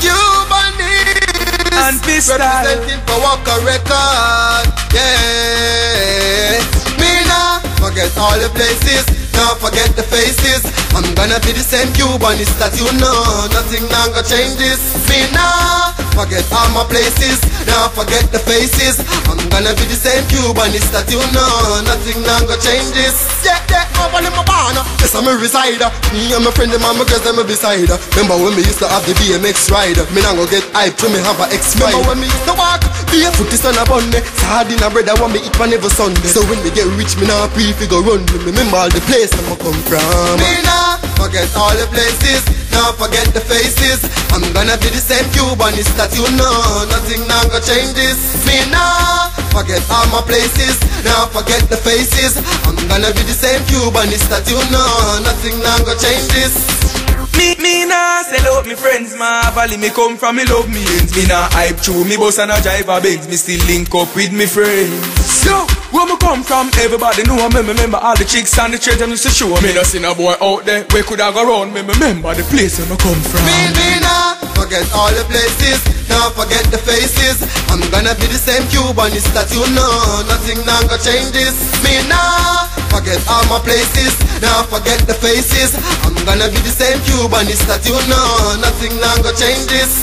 cubanis and pistol representing for Waka record. Yeah, me nah forget all the places, now forget the faces. I'm gonna be the same cubanist that you know. Nothing now gonna change this. Me nah forget all my places, now forget the faces. I'm gonna be the same cubanist that you know. Nothing now gonna change this. Yeah, over in my barn. Yes, I'm a resider. Me and my friend, them and my girls, them a beside her. Remember when we used to have the BMX rider? Me now go get hyped when me have a X rider. Remember when me used to walk barefoot is on a Monday, sardine and bread I want me eat one every Sunday. So when we get rich, me now pre-figure run. Remember all the place I'm come from. Me now forget all the places, now forget the faces. I'm gonna be the same cubanist that you know. Nothing now gonna change this. Me now forget all my places, now forget the faces. I'm gonna be the same cubanist that you know. Nothing now gonna change this. Me nah sell out me friends, my valley me come from, me love me ends. Me nah hype through, me boss and a driver Benz. Me still link up with me friends. Yo, where me come from, everybody know me. Remember all the chicks and the children them used to show me. Nah seen a boy out there, where could I go round? Me remember the place where me come from. Me nah forget all the places, now forget the faces. I'm gonna be the same cubanist that you know. Nothing now gonna change this. Me nah forget all my places, now forget the faces. I'm gonna be the same cubanist that you know. Nothing now gonna change this.